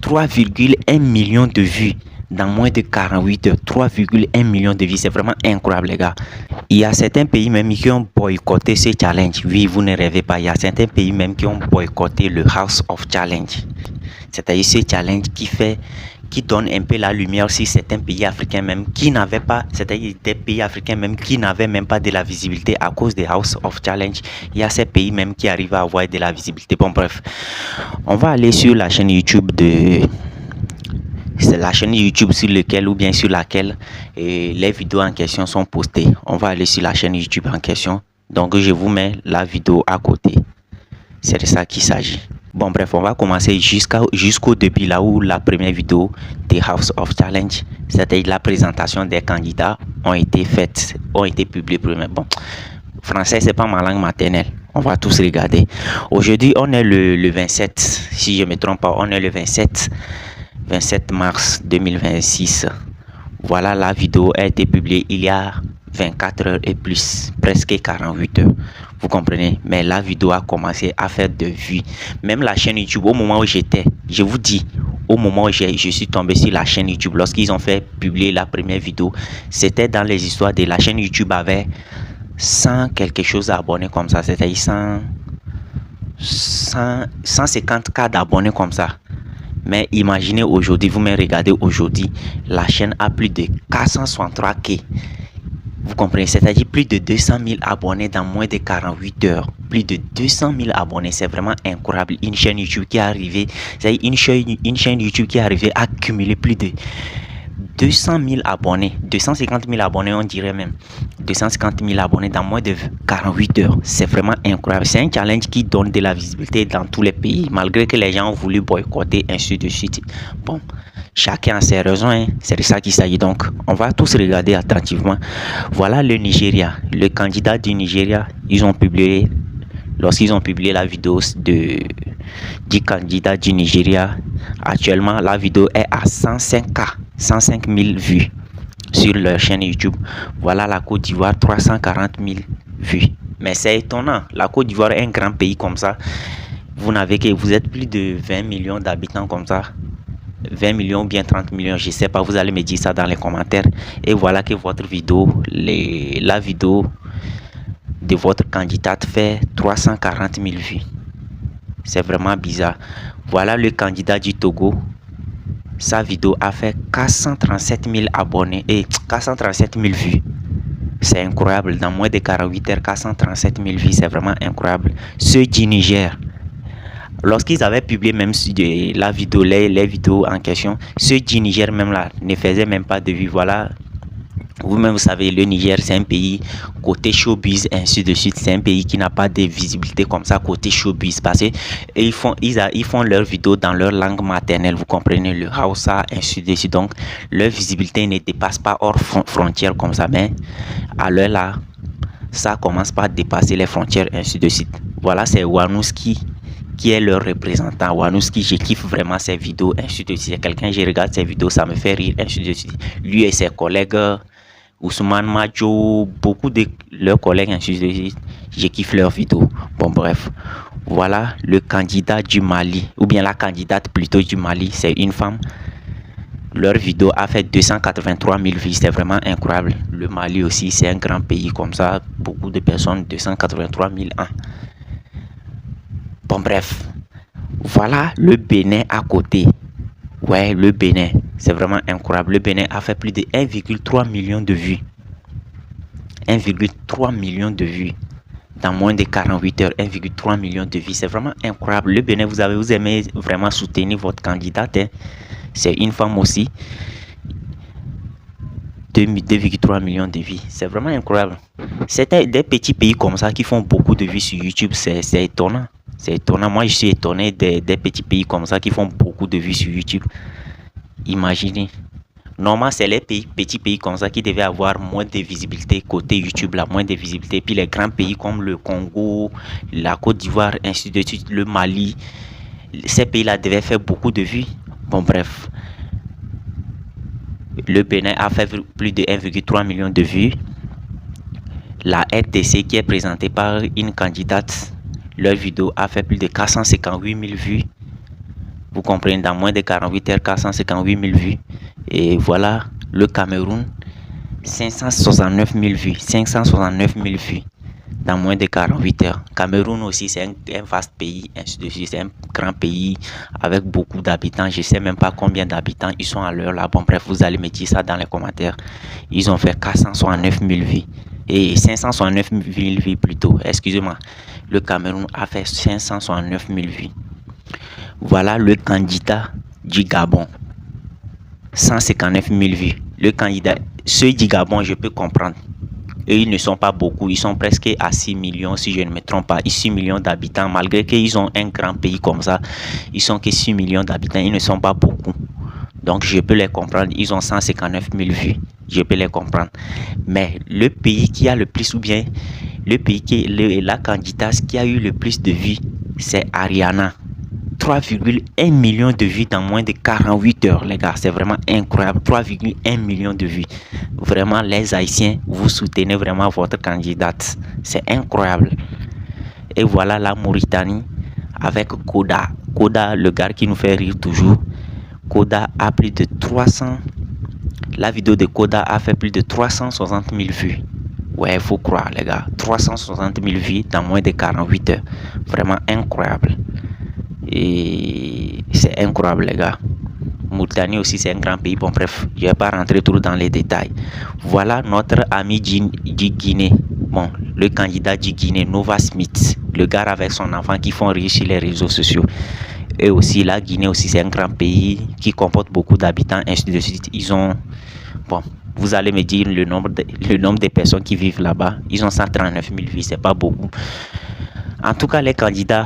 3,1 millions de vues dans moins de 48 heures. 3,1 millions de vues, c'est vraiment incroyable les gars. Il y a certains pays même qui ont boycotté ce challenge. Oui, vous ne rêvez pas, il y a certains pays même qui ont boycotté le House of Challenge. C'est-à-dire ce challenge qui donne un peu la lumière sur certains pays africains même qui n'avaient pas, c'est-à-dire des pays africains même qui n'avaient même pas de la visibilité à cause des House of Challenge. Il y a ces pays même qui arrivent à avoir de la visibilité. Bon bref, on va aller sur la chaîne YouTube c'est la chaîne YouTube sur lequel ou bien sur laquelle les vidéos en question sont postées. On va aller sur la chaîne YouTube en question. Donc je vous mets la vidéo à côté. C'est de ça qu'il s'agit. Bon bref, on va commencer jusqu'au début, là où la première vidéo des House of Challenge, c'est-à-dire la présentation des candidats, ont été publiées. Bon, français c'est pas ma langue maternelle. On va tous regarder. Aujourd'hui on est le 27, si je ne me trompe pas, on est le 27 mars 2026. Voilà, la vidéo a été publiée il y a 24 heures et plus, presque 48 heures. Vous comprenez? Mais la vidéo a commencé à faire de vues. Même la chaîne YouTube, au moment où j'étais, je vous dis, au moment où je suis tombé sur la chaîne YouTube, lorsqu'ils ont fait publier la première vidéo, c'était dans les histoires de la chaîne YouTube avait 100 quelque chose d'abonnés comme ça, c'est-à-dire 150 cas d'abonnés comme ça. Mais imaginez aujourd'hui, vous me regardez aujourd'hui, la chaîne a plus de 463K. Vous comprenez, c'est-à-dire plus de 200 000 abonnés dans moins de 48 heures. Plus de 200 000 abonnés, c'est vraiment incroyable. Une chaîne YouTube qui est arrivée, c'est-à-dire une chaîne YouTube qui est arrivée à cumuler plus de 200 000 abonnés, 250 000 abonnés, on dirait même 250 000 abonnés dans moins de 48 heures. C'est vraiment incroyable. C'est un challenge qui donne de la visibilité dans tous les pays, malgré que les gens ont voulu boycotter, ainsi de suite. Bon, chacun a ses raisons, hein. C'est de ça qu'il s'agit. Donc, on va tous regarder attentivement. Voilà le Nigeria. Le candidat du Nigeria, lorsqu'ils ont publié la vidéo du candidat du Nigeria, actuellement, la vidéo est à 105K. 105 000 vues sur leur chaîne YouTube. Voilà la Côte d'Ivoire, 340 000 vues. Mais c'est étonnant, la Côte d'Ivoire est un grand pays comme ça. Vous êtes plus de 20 millions d'habitants comme ça. 20 millions ou bien 30 millions, je sais pas, vous allez me dire ça dans les commentaires. Et voilà que votre vidéo, la vidéo de votre candidate fait 340 000 vues. C'est vraiment bizarre. Voilà le candidat du Togo. Sa vidéo a fait 437 000 abonnés et 437 000 vues. C'est incroyable. Dans moins de 48 heures, 437 000 vues, c'est vraiment incroyable. Ceux du Niger, lorsqu'ils avaient publié même la vidéo, les vidéos en question, ceux du Niger même là ne faisaient même pas de vues. Voilà. Vous-même, vous savez, le Niger, c'est un pays côté showbiz, ainsi de suite. C'est un pays qui n'a pas de visibilité comme ça côté showbiz. Parce qu'ils font leurs vidéos dans leur langue maternelle. Vous comprenez, le Hausa, ainsi de suite. Donc, leur visibilité ne dépasse pas hors frontières comme ça. Mais à l'heure là, ça commence pas à dépasser les frontières, ainsi de suite. Voilà, c'est Wanouski qui est leur représentant. Wanouski, je kiffe vraiment ses vidéos, ainsi de suite. C'est quelqu'un, je regarde ses vidéos, ça me fait rire, ainsi de suite. Lui et ses collègues, Ousmane Majo, beaucoup de leurs collègues, ainsi de suite, je kiffe leurs vidéos. Bon bref, voilà le candidat du Mali, ou bien la candidate plutôt du Mali, c'est une femme. Leur vidéo a fait 283 000 vues, c'est vraiment incroyable. Le Mali aussi, c'est un grand pays comme ça, beaucoup de personnes, 283 000 ans. Bon bref, voilà le Bénin à côté. Ouais, le Bénin, c'est vraiment incroyable. Le Bénin a fait plus de 1,3 million de vues. 1,3 million de vues. Dans moins de 48 heures, 1,3 million de vues. C'est vraiment incroyable. Le Bénin, vous aimez vraiment soutenir votre candidate. Hein. C'est une femme aussi. 2,3 millions de vues. C'est vraiment incroyable. C'est des petits pays comme ça qui font beaucoup de vues sur YouTube. C'est étonnant. C'est étonnant. Moi, je suis étonné des petits pays comme ça qui font beaucoup de vues sur YouTube. Imaginez. Normalement, c'est les petits pays comme ça qui devaient avoir moins de visibilité côté YouTube, là, moins de visibilité. Puis les grands pays comme le Congo, la Côte d'Ivoire, ainsi de suite, le Mali, ces pays-là devaient faire beaucoup de vues. Bon, bref. Le Bénin a fait plus de 1,3 million de vues. La RDC qui est présentée par une candidate, leur vidéo a fait plus de 458 000 vues. Vous comprenez, dans moins de 48 heures, 458 000 vues. Et voilà, le Cameroun, 569 000 vues. 569 000 vues dans moins de 48 heures. Cameroun aussi, c'est un vaste pays, ainsi de suite. C'est un grand pays avec beaucoup d'habitants. Je ne sais même pas combien d'habitants ils sont à l'heure là. Bon, bref, vous allez me dire ça dans les commentaires. Ils ont fait 469 000 vues. Et 569 000 vues plutôt. Excusez-moi. Le Cameroun a fait 569 000 vues. Voilà le candidat du Gabon. 159 000 vues. Le candidat, ceux du Gabon, je peux comprendre. Eux, ils ne sont pas beaucoup. Ils sont presque à 6 millions, si je ne me trompe pas. 6 millions d'habitants, malgré qu'ils ont un grand pays comme ça. Ils sont que 6 millions d'habitants. Ils ne sont pas beaucoup. Donc, je peux les comprendre. Ils ont 159 000 vues. Je peux les comprendre. Mais le pays qui a le plus, ou bien le pays qui est la candidate qui a eu le plus de vues, c'est Ariana. 3,1 millions de vues dans moins de 48 heures, les gars. C'est vraiment incroyable. 3,1 millions de vues. Vraiment, les Haïtiens, vous soutenez vraiment votre candidate. C'est incroyable. Et voilà la Mauritanie avec Koda. Koda, le gars qui nous fait rire toujours. Koda a plus de 300. La vidéo de Koda a fait plus de 360 000 vues. Ouais, il faut croire, les gars. 360 000 vues dans moins de 48 heures. Vraiment incroyable. Et c'est incroyable, les gars. Mauritanie aussi, c'est un grand pays. Bon, bref, je ne vais pas rentrer trop dans les détails. Voilà notre ami du Guinée. Bon, le candidat du Guinée, Nova Smith. Le gars avec son enfant qui font rire sur les réseaux sociaux. Et aussi, la Guinée aussi, c'est un grand pays qui comporte beaucoup d'habitants, ainsi de suite. Ils ont... Bon, vous allez me dire le nombre de personnes qui vivent là-bas. Ils ont 139 000 vies, c'est pas beaucoup. En tout cas, les candidats,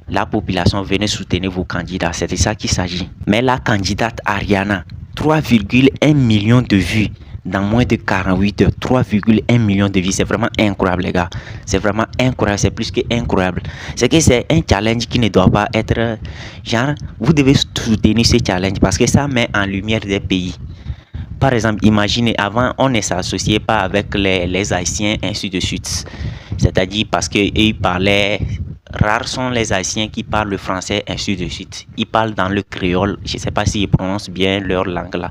la population, venez soutenir vos candidats. C'est de ça qu'il s'agit. Mais la candidate Ariana, 3,1 millions de vues dans moins de 48 heures. 3,1 millions de vues. C'est vraiment incroyable, les gars. C'est vraiment incroyable. C'est plus que incroyable. C'est que c'est un challenge qui ne doit pas être... Genre, vous devez soutenir ce challenge parce que ça met en lumière des pays. Par exemple, imaginez, avant, on ne s'associait pas avec les Haïtiens, ainsi de suite. C'est-à-dire parce qu'ils parlaient... Rares sont les Haïtiens qui parlent le français, ainsi de suite. Ils parlent dans le créole. Je ne sais pas s'ils prononcent bien leur langue là.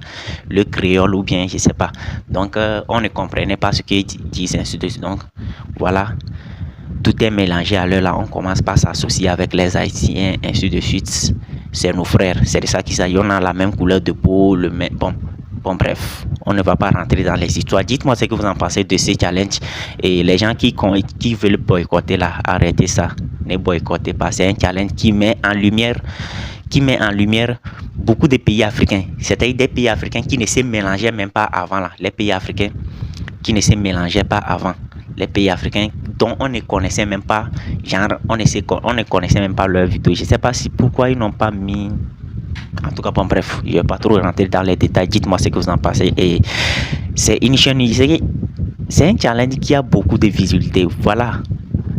Le créole ou bien, je ne sais pas. Donc, on ne comprenait pas ce qu'ils disent, ainsi de suite. Donc, voilà. Tout est mélangé à l'heure là. On commence par s'associer avec les Haïtiens, ainsi de suite. C'est nos frères. C'est de ça qu'ils ont la même couleur de peau, le même... Bon, bref, on ne va pas rentrer dans les histoires. Dites-moi ce que vous en pensez de ces challenges. Et les gens qui veulent boycotter là, arrêtez ça. Ne boycottez pas. C'est un challenge qui met en lumière beaucoup de pays africains. C'est-à-dire des pays africains qui ne se mélangeaient même pas avant là. Les pays africains qui ne se mélangeaient pas avant. Les pays africains dont on ne connaissait même pas, genre, on ne connaissait même pas leur vidéo. Je ne sais pas si pourquoi ils n'ont pas mis... En tout cas, bon, bref, je ne vais pas trop rentrer dans les détails. Dites-moi ce que vous en pensez. Et c'est une chaîne, c'est un challenge qui a beaucoup de visibilité. Voilà,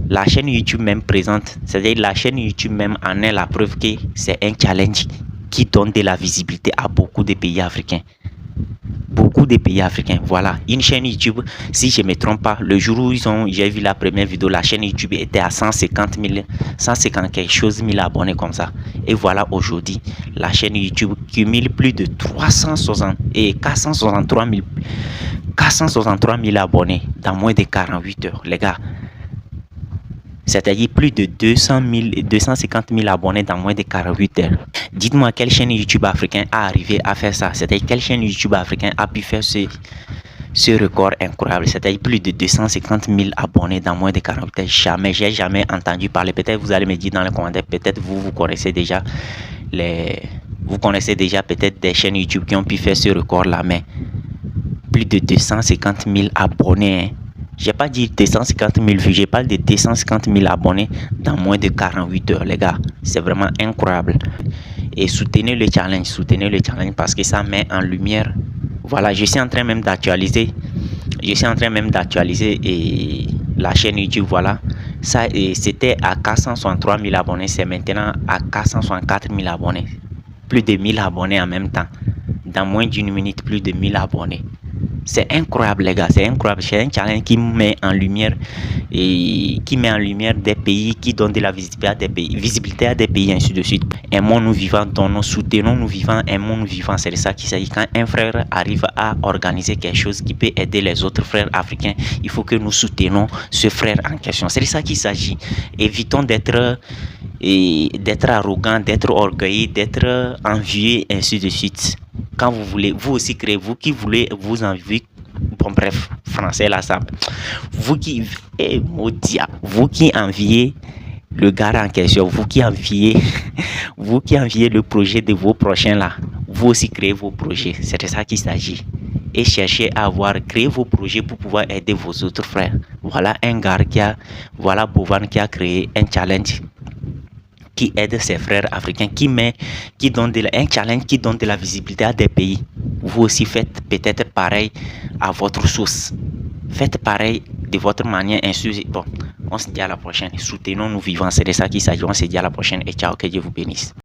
la chaîne YouTube même présente, c'est-à-dire la chaîne YouTube même en est la preuve que c'est un challenge qui donne de la visibilité à beaucoup de pays africains. Beaucoup de pays africains, voilà, une chaîne YouTube, si je ne me trompe pas, le jour où j'ai vu la première vidéo, la chaîne YouTube était à 150 quelque chose 1000 abonnés comme ça. Et voilà, aujourd'hui, la chaîne YouTube cumule plus de 463 000 abonnés dans moins de 48 heures, les gars. C'est-à-dire plus de 250 000 abonnés dans moins de 48 heures. Dites-moi quelle chaîne YouTube africaine a arrivé à faire ça. C'est-à-dire quelle chaîne YouTube africaine a pu faire ce record incroyable. C'est-à-dire plus de 250 000 abonnés dans moins de 48 heures. Jamais, j'ai jamais entendu parler. Peut-être vous allez me dire dans les commentaires, peut-être vous connaissez déjà peut-être des chaînes YouTube qui ont pu faire ce record-là. Mais plus de 250 000 abonnés, hein. J'ai pas dit 250 000 vues, je parle de 250 000 abonnés dans moins de 48 heures, les gars. C'est vraiment incroyable. Et soutenez le challenge parce que ça met en lumière. Voilà, je suis en train même d'actualiser. Et la chaîne YouTube, voilà. Ça, c'était à 463 000 abonnés, c'est maintenant à 464 000 abonnés. Plus de 1000 abonnés en même temps. Dans moins d'une minute, plus de 1000 abonnés. C'est incroyable, les gars, c'est incroyable. C'est un challenge qui met en lumière des pays, qui donne de la visibilité à des pays, ainsi de suite. Aimons-nous vivants, donnons, soutenons-nous vivants, aimons-nous vivants. C'est de ça qu'il s'agit. Quand un frère arrive à organiser quelque chose qui peut aider les autres frères africains, il faut que nous soutenons ce frère en question. C'est de ça qu'il s'agit. Évitons d'être arrogant, d'être orgueilleux, d'être envieux, ainsi de suite. Quand vous voulez, vous aussi créez, vous qui voulez vous envier, bon bref, français là ça, vous qui, vous qui enviez le gars en question, vous qui enviez le projet de vos prochains là, vous aussi créez vos projets, c'est de ça qu'il s'agit. Et cherchez à créer vos projets pour pouvoir aider vos autres frères. Voilà un gars voilà Bovan qui a créé un challenge qui aide ses frères africains, qui donne un challenge qui donne de la visibilité à des pays. Vous aussi faites peut-être pareil à votre sauce. Faites pareil de votre manière. Bon, on se dit à la prochaine. Soutenons-nous vivants. C'est de ça qu'il s'agit. On se dit à la prochaine et ciao, que Dieu vous bénisse.